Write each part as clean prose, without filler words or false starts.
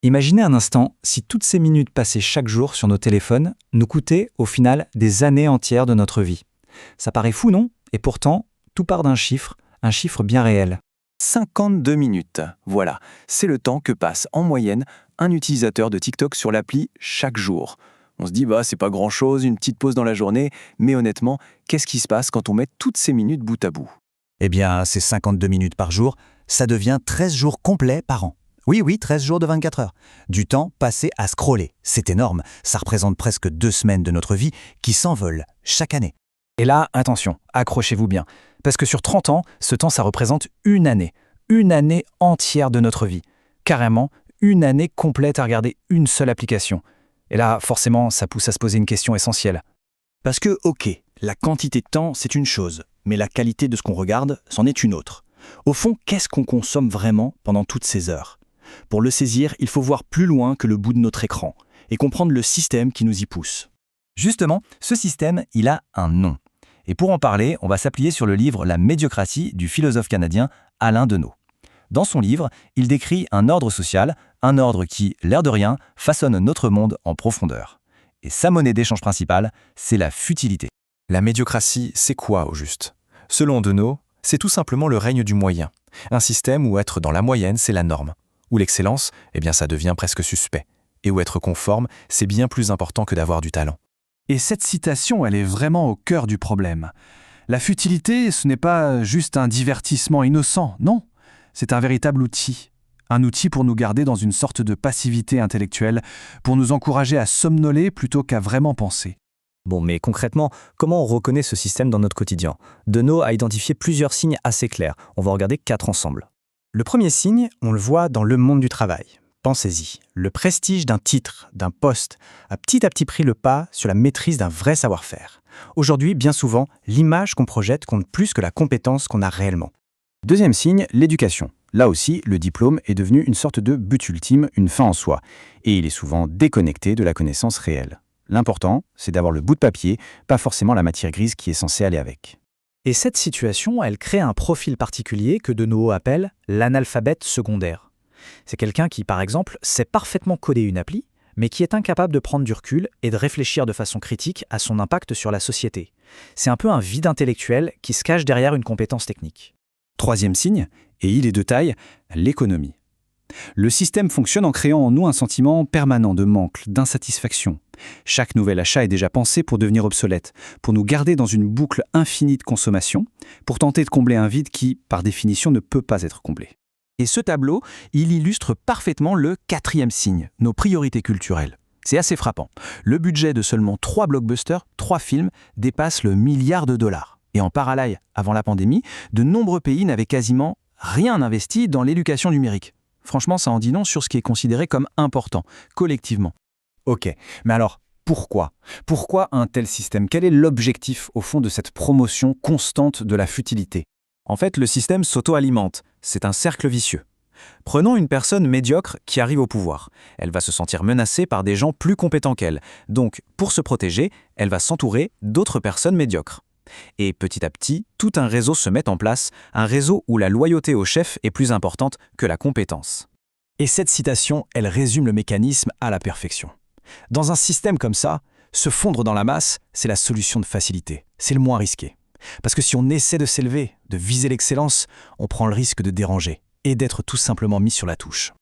Imaginez un instant si toutes ces minutes passées chaque jour sur nos téléphones nous coûtaient au final des années entières de notre vie. Ça paraît fou, non? Et pourtant, tout part d'un chiffre, un chiffre bien réel. 52 minutes. Voilà, c'est le temps que passe en moyenne un utilisateur de TikTok sur l'appli chaque jour. On se dit, c'est pas grand-chose, une petite pause dans la journée, mais honnêtement, qu'est-ce qui se passe quand on met toutes ces minutes bout à bout? Eh bien, ces 52 minutes par jour, ça devient 13 jours complets par an. Oui, 13 jours de 24 heures. Du temps passé à scroller. C'est énorme. Ça représente presque 2 semaines de notre vie qui s'envolent chaque année. Et là, attention, accrochez-vous bien. Parce que sur 30 ans, ce temps, ça représente une année. Une année entière de notre vie. Carrément, une année complète à regarder une seule application. Et là, forcément, ça pousse à se poser une question essentielle. Parce que, ok, la quantité de temps, c'est une chose, mais la qualité de ce qu'on regarde, c'en est une autre. Au fond, qu'est-ce qu'on consomme vraiment pendant toutes ces heures? Pour le saisir, il faut voir plus loin que le bout de notre écran et comprendre le système qui nous y pousse. Justement, ce système, il a un nom. Et pour en parler, on va s'appuyer sur le livre La médiocratie du philosophe canadien Alain Deneau. Dans son livre, il décrit un ordre social, un ordre qui, l'air de rien, façonne notre monde en profondeur. Et sa monnaie d'échange principale, c'est la futilité. La médiocratie, c'est quoi au juste? Selon Deneau, c'est tout simplement le règne du moyen. Un système où être dans la moyenne, c'est la norme. Où l'excellence, ça devient presque suspect. Et où être conforme, c'est bien plus important que d'avoir du talent. Et cette citation, elle est vraiment au cœur du problème. La futilité, ce n'est pas juste un divertissement innocent, non. C'est un véritable outil. Un outil pour nous garder dans une sorte de passivité intellectuelle, pour nous encourager à somnoler plutôt qu'à vraiment penser. Bon, mais concrètement, comment on reconnaît ce système dans notre quotidien? Deneau a identifié plusieurs signes assez clairs. On va en regarder 4 ensemble. Le premier signe, on le voit dans le monde du travail. Pensez-y, le prestige d'un titre, d'un poste, a petit à petit pris le pas sur la maîtrise d'un vrai savoir-faire. Aujourd'hui, bien souvent, l'image qu'on projette compte plus que la compétence qu'on a réellement. Deuxième signe, l'éducation. Là aussi, le diplôme est devenu une sorte de but ultime, une fin en soi, et il est souvent déconnecté de la connaissance réelle. L'important, c'est d'avoir le bout de papier, pas forcément la matière grise qui est censée aller avec. Et cette situation, elle crée un profil particulier que Deneau appelle l'analphabète secondaire. C'est quelqu'un qui, par exemple, sait parfaitement coder une appli, mais qui est incapable de prendre du recul et de réfléchir de façon critique à son impact sur la société. C'est un peu un vide intellectuel qui se cache derrière une compétence technique. Troisième signe, et il est de taille, l'économie. Le système fonctionne en créant en nous un sentiment permanent de manque, d'insatisfaction. Chaque nouvel achat est déjà pensé pour devenir obsolète, pour nous garder dans une boucle infinie de consommation, pour tenter de combler un vide qui, par définition, ne peut pas être comblé. Et ce tableau, il illustre parfaitement le quatrième signe, nos priorités culturelles. C'est assez frappant. Le budget de seulement 3 blockbusters, 3 films, dépasse le milliard de dollars. Et en parallèle, avant la pandémie, de nombreux pays n'avaient quasiment rien investi dans l'éducation numérique. Franchement, ça en dit long sur ce qui est considéré comme important, collectivement. Ok, mais alors, pourquoi? Pourquoi un tel système? Quel est l'objectif, au fond, de cette promotion constante de la futilité? En fait, le système s'auto-alimente. C'est un cercle vicieux. Prenons une personne médiocre qui arrive au pouvoir. Elle va se sentir menacée par des gens plus compétents qu'elle. Donc, pour se protéger, elle va s'entourer d'autres personnes médiocres. Et petit à petit, tout un réseau se met en place, un réseau où la loyauté au chef est plus importante que la compétence. Et cette citation, elle résume le mécanisme à la perfection. Dans un système comme ça, se fondre dans la masse, c'est la solution de facilité. C'est le moins risqué. Parce que si on essaie de s'élever, de viser l'excellence, on prend le risque de déranger et d'être tout simplement mis sur la touche.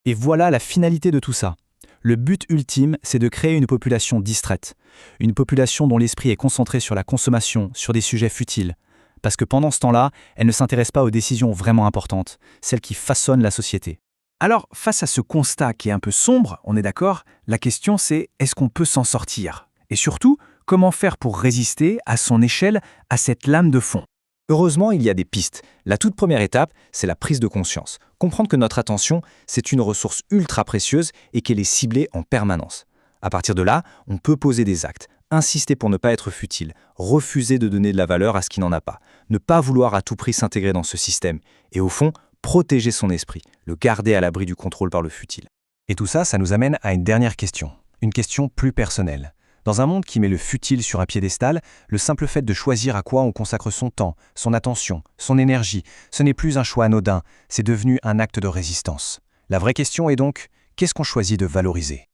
Et voilà la finalité de tout ça. Le but ultime, c'est de créer une population distraite. Une population dont l'esprit est concentré sur la consommation, sur des sujets futiles. Parce que pendant ce temps-là, elle ne s'intéresse pas aux décisions vraiment importantes, celles qui façonnent la société. Alors, face à ce constat qui est un peu sombre, on est d'accord, la question c'est est-ce qu'on peut s'en sortir? Et surtout, comment faire pour résister, à son échelle, à cette lame de fond? Heureusement, il y a des pistes. La toute première étape, c'est la prise de conscience. Comprendre que notre attention, c'est une ressource ultra précieuse et qu'elle est ciblée en permanence. À partir de là, on peut poser des actes, insister pour ne pas être futile, refuser de donner de la valeur à ce qui n'en a pas, ne pas vouloir à tout prix s'intégrer dans ce système et au fond, protéger son esprit, le garder à l'abri du contrôle par le futile. Et tout ça, ça nous amène à une dernière question, une question plus personnelle. Dans un monde qui met le futile sur un piédestal, le simple fait de choisir à quoi on consacre son temps, son attention, son énergie, ce n'est plus un choix anodin, c'est devenu un acte de résistance. La vraie question est donc, Qu'est-ce qu'on choisit de valoriser ?